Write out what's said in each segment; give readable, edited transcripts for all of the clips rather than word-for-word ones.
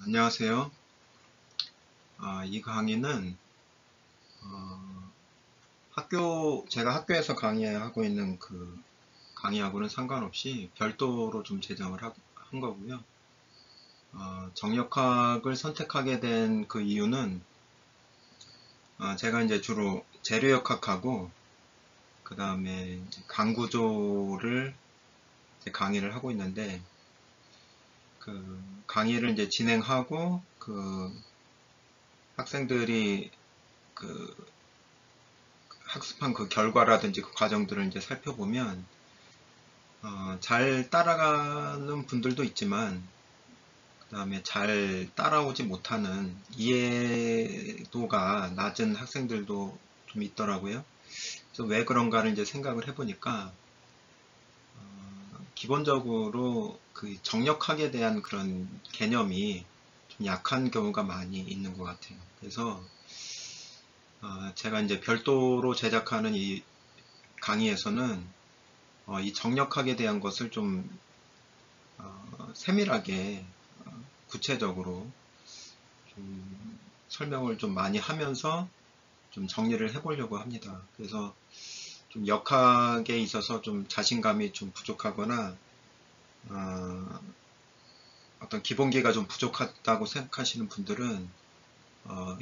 안녕하세요. 이 강의는 어, 제가 학교에서 강의하고 있는 그 강의하고는 상관없이 별도로 좀 제작을 한 거고요. 정력학을 선택하게 된 그 이유는 제가 이제 주로 재료역학하고 그 다음에 강구조를 이제 강의를 하고 있는데 그 강의를 이제 진행하고 그 학생들이 그 학습한 그 결과라든지 그 과정들을 이제 살펴보면 잘 따라가는 분들도 있지만 그 다음에 잘 따라오지 못하는 이해도가 낮은 학생들도 좀 있더라고요. 그래서 왜 그런가를 이제 생각을 해보니까 기본적으로 그 정력학에 대한 그런 개념이 좀 약한 경우가 많이 있는 것 같아요. 그래서 제가 이제 별도로 제작하는 이 강의에서는 이 정력학에 대한 것을 좀 세밀하게 구체적으로 좀 설명을 좀 많이 하면서 좀 정리를 해보려고 합니다. 그래서 좀 역학에 있어서 좀 자신감이 좀 부족하거나 어떤 기본기가 좀 부족하다고 생각하시는 분들은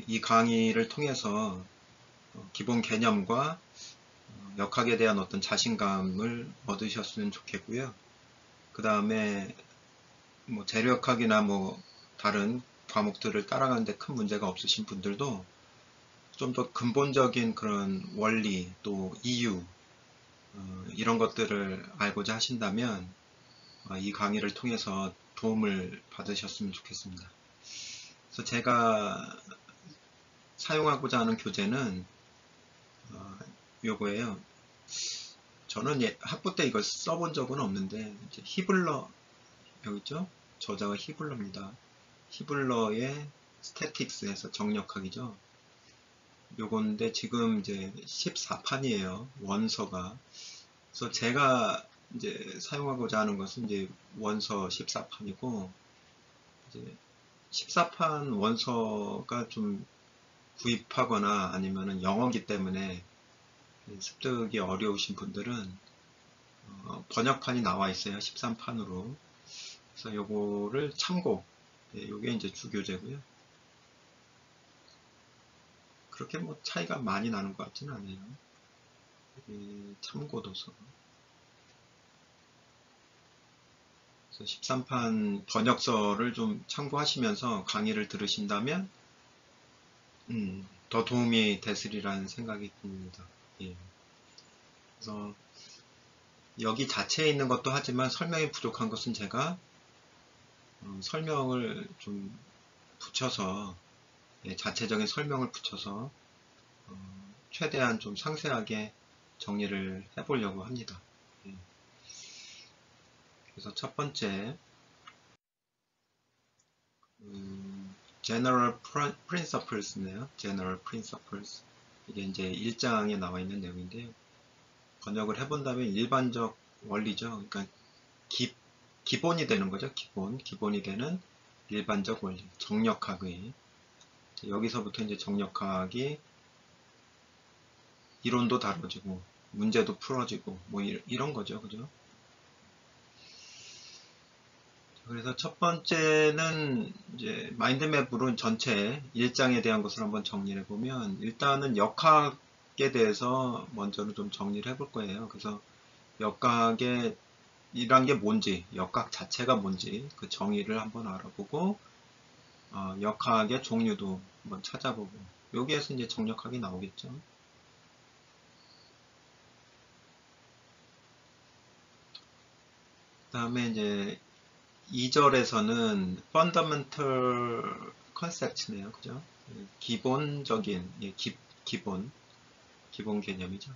이 강의를 통해서 기본 개념과 역학에 대한 어떤 자신감을 얻으셨으면 좋겠고요. 그 다음에 뭐 재료역학이나 뭐 다른 과목들을 따라가는데 큰 문제가 없으신 분들도 좀 더 근본적인 그런 원리 또 이유 이런 것들을 알고자 하신다면 이 강의를 통해서 도움을 받으셨으면 좋겠습니다. 그래서 제가 사용하고자 하는 교재는 요거예요. 저는 학부 때 이걸 써본 적은 없는데 이제 히블러 여기 있죠? 저자가 히블러입니다. 히블러의 스태틱스에서 정력학이죠. 요건데 지금 이제 14판이에요. 원서가. 그래서 제가 이제 사용하고자 하는 것은 이제 원서 14판이고 이제 14판 원서가 좀 구입하거나 아니면은 영어기 때문에 습득이 어려우신 분들은 번역판이 나와 있어요. 13판으로. 그래서 요거를 참고 요게 이제 주교재고요. 그렇게 뭐 차이가 많이 나는 것 같지는 않아요. 참고도서. 그래서 13판 번역서를 좀 참고하시면서 강의를 들으신다면 더 도움이 되으리라는 생각이 듭니다. 예. 그래서 여기 자체에 있는 것도 하지만 설명이 부족한 것은 제가 설명을 좀 붙여서 자체적인 설명을 붙여서 최대한 좀 상세하게 정리를 해보려고 합니다. 예. 그래서 첫 번째 General Principles네요. General Principles. 이게 이제 1장에 나와 있는 내용인데요. 번역을 해본다면 일반적 원리죠. 그러니까 기본이 되는 거죠. 기본이 되는 일반적 원리. 정력학의. 여기서부터 이제 정력학이 이론도 다뤄지고, 문제도 풀어지고, 뭐 이런 거죠. 그죠? 그래서 첫 번째는 이제 마인드맵으로 전체 1장에 대한 것을 한번 정리를 해보면 일단은 역학에 대해서 먼저는 좀 정리를 해볼 거예요. 그래서 역학의 이란 게 뭔지, 역학 자체가 뭔지 그 정의를 한번 알아보고 역학의 종류도 한번 찾아보고 여기에서 이제 정력학이 나오겠죠. 그 다음에 이제 2절에서는 fundamental concept네요. 그죠? 기본적인, 기본 개념이죠.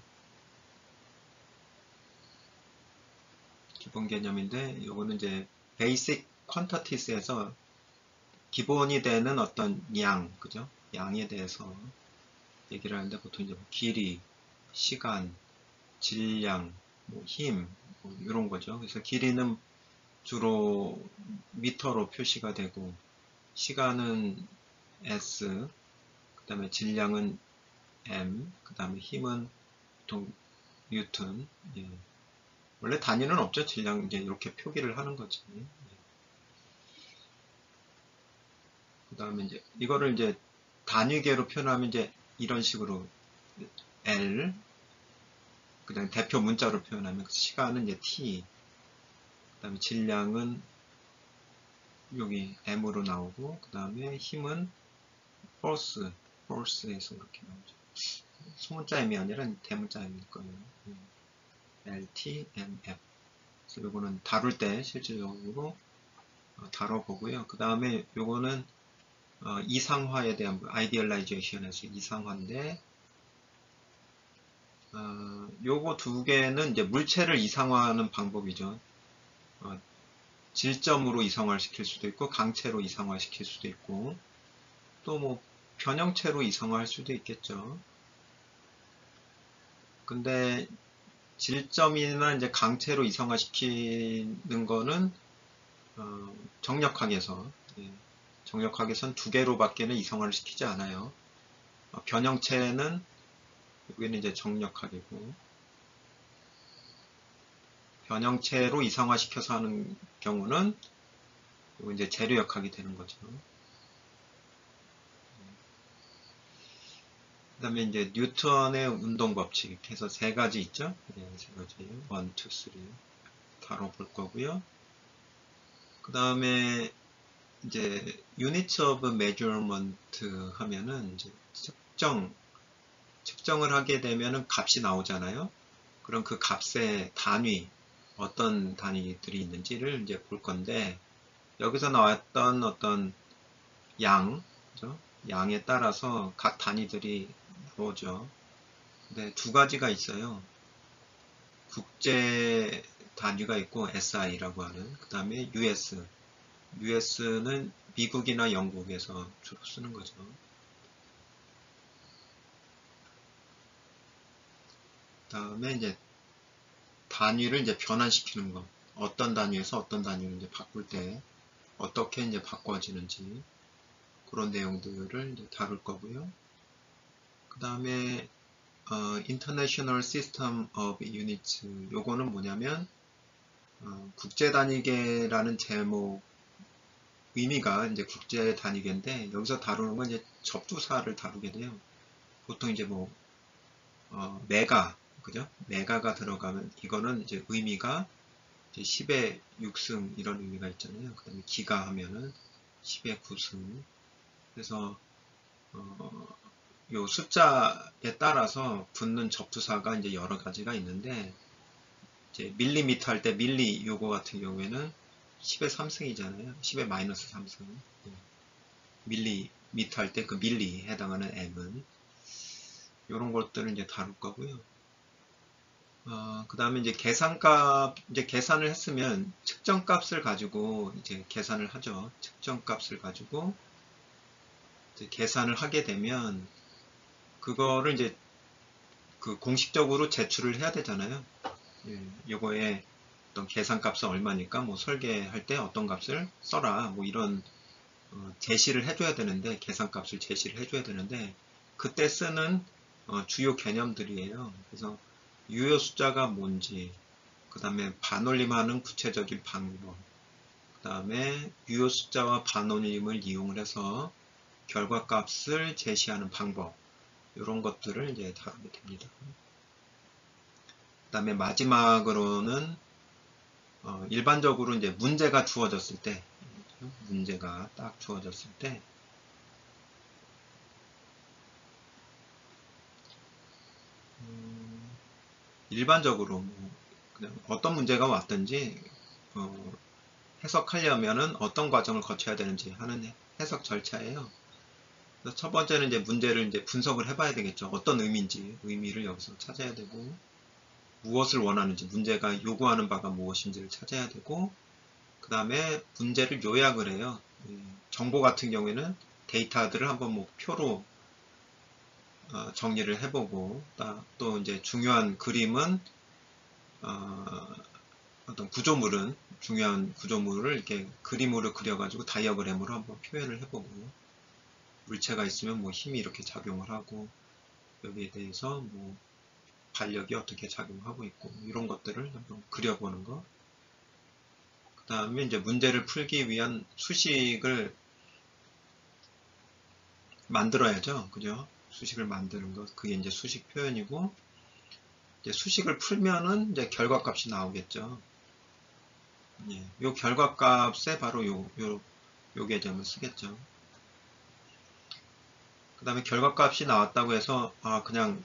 기본 개념인데, 요거는 이제 basic quantities에서 기본이 되는 어떤 양, 그죠? 양에 대해서 얘기를 하는데, 보통 이제 뭐 길이, 시간, 질량, 뭐 힘, 뭐 이런 거죠. 그래서 길이는 주로 미터로 표시가 되고, 시간은 S, 그 다음에 질량은 M, 그 다음에 힘은 보통 뉴턴. 예. 원래 단위는 없죠. 질량 이제 이렇게 표기를 하는 거지. 예. 그 다음에 이제 이거를 이제 단위계로 표현하면 이제 이런 식으로 L, 그다음 대표 문자로 표현하면 시간은 이제 T, 그 다음에 질량은 여기 M으로 나오고, 그 다음에 힘은 force에서 이렇게 나오죠. 소문자 M이 아니라 대문자 M일 거예요. L, T, M, F. 그래서 요거는 다룰 때 실질적으로 다뤄보고요. 그 다음에 요거는 이상화에 대한 아이디얼라이제이션에서 이상화인데, 요거 두 개는 이제 물체를 이상화하는 방법이죠. 질점으로 이상화를 시킬 수도 있고, 강체로 이상화를 시킬 수도 있고, 또 뭐 변형체로 이상화할 수도 있겠죠. 근데 질점이나 이제 강체로 이상화시키는 거는 정력학에서, 예, 정력학에선 두 개로밖에는 이상화를 시키지 않아요. 변형체는 여기는 이제 정력학이고, 변형체로 이상화시켜서 하는 경우는 이거 이제 재료역학이 되는 거죠. 그 다음에 이제 뉴턴의 운동 법칙 해서 세 가지 있죠. 네, 세 가지 1, 2, 3 다뤄볼 거고요. 그 다음에 이제 units of measurement 하면은 이제 측정을 하게 되면은 값이 나오잖아요. 그럼 그 값의 단위, 어떤 단위들이 있는지를 이제 볼 건데, 여기서 나왔던 어떤 양, 그죠? 양에 따라서 각 단위들이 나오죠. 근데 두 가지가 있어요. 국제 단위가 있고 SI라고 하는, 그 다음에 US. US는 미국이나 영국에서 주로 쓰는 거죠. 그 다음에 이제 단위를 이제 변환시키는 거. 어떤 단위에서 어떤 단위로 이제 바꿀 때 어떻게 이제 바꿔지는지 그런 내용들을 이제 다룰 거고요. 그 다음에 International System of Units. 요거는 뭐냐면 국제 단위계라는 제목 의미가 이제 국제 단위계인데, 여기서 다루는 건 이제 접두사를 다루게 돼요. 보통 이제 뭐 메가, 그죠? 메가가 들어가면 이거는 이제 의미가 이제 10의 6승 이런 의미가 있잖아요. 그 다음에 기가 하면은 10의 9승. 그래서 요 숫자에 따라서 붙는 접두사가 이제 여러 가지가 있는데, 이제 밀리미터 할 때 밀리 요거 같은 경우에는 10의 3승이잖아요. 10의 마이너스 3승. 밀리미터 할 때 그 밀리 해당하는 M은 이런 것들을 이제 다룰 거고요. 그 다음에 이제 계산값, 이제 계산을 했으면 측정값을 가지고 이제 계산을 하죠. 측정값을 가지고 이제 계산을 하게 되면 그거를 이제 그 공식적으로 제출을 해야 되잖아요. 예, 요거에 어떤 계산값은 얼마니까 뭐 설계할 때 어떤 값을 써라 뭐 이런 제시를 해줘야 되는데, 계산값을 제시를 해줘야 되는데, 그때 쓰는 주요 개념들이에요. 그래서 유효 숫자가 뭔지, 그 다음에 반올림하는 구체적인 방법, 그 다음에 유효 숫자와 반올림을 이용을 해서 결과값을 제시하는 방법, 이런 것들을 이제 다루게 됩니다. 그 다음에 마지막으로는 일반적으로 이제 문제가 주어졌을 때, 문제가 딱 주어졌을 때 일반적으로 뭐 그냥 어떤 문제가 왔든지 해석하려면은 어떤 과정을 거쳐야 되는지 하는 해석 절차예요. 그래서 첫 번째는 이제 문제를 이제 분석을 해봐야 되겠죠. 어떤 의미인지, 의미를 여기서 찾아야 되고, 무엇을 원하는지, 문제가 요구하는 바가 무엇인지를 찾아야 되고, 그 다음에 문제를 요약을 해요. 정보 같은 경우에는 데이터들을 한번 뭐 표로 정리를 해보고, 또 이제 중요한 그림은 어떤 구조물은, 중요한 구조물을 이렇게 그림으로 그려가지고 다이어그램으로 한번 표현을 해보고, 물체가 있으면 뭐 힘이 이렇게 작용을 하고, 여기에 대해서 뭐 반력이 어떻게 작용하고 있고, 이런 것들을 한번 그려보는 거. 그 다음에 이제 문제를 풀기 위한 수식을 만들어야죠. 그죠? 수식을 만드는 것. 그게 이제 수식 표현이고, 이제 수식을 풀면은 이제 결과값이 나오겠죠. 예, 요 결과값에 바로 요 계점을 쓰겠죠. 그 다음에 결과값이 나왔다고 해서, 그냥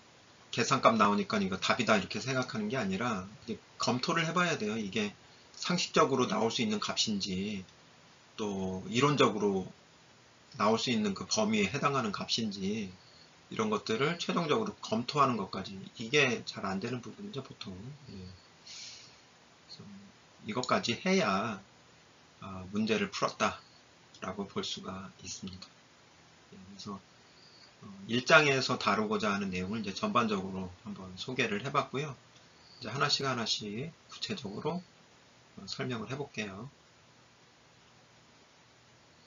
계산값 나오니까 이거 답이다 이렇게 생각하는 게 아니라, 이제 검토를 해봐야 돼요. 이게 상식적으로 나올 수 있는 값인지, 또 이론적으로 나올 수 있는 그 범위에 해당하는 값인지, 이런 것들을 최종적으로 검토하는 것까지, 이게 잘 안 되는 부분이죠, 보통. 예. 그래서 이것까지 해야 문제를 풀었다라고 볼 수가 있습니다. 예, 그래서 1장에서 다루고자 하는 내용을 이제 전반적으로 한번 소개를 해봤고요. 이제 하나씩 구체적으로 설명을 해볼게요.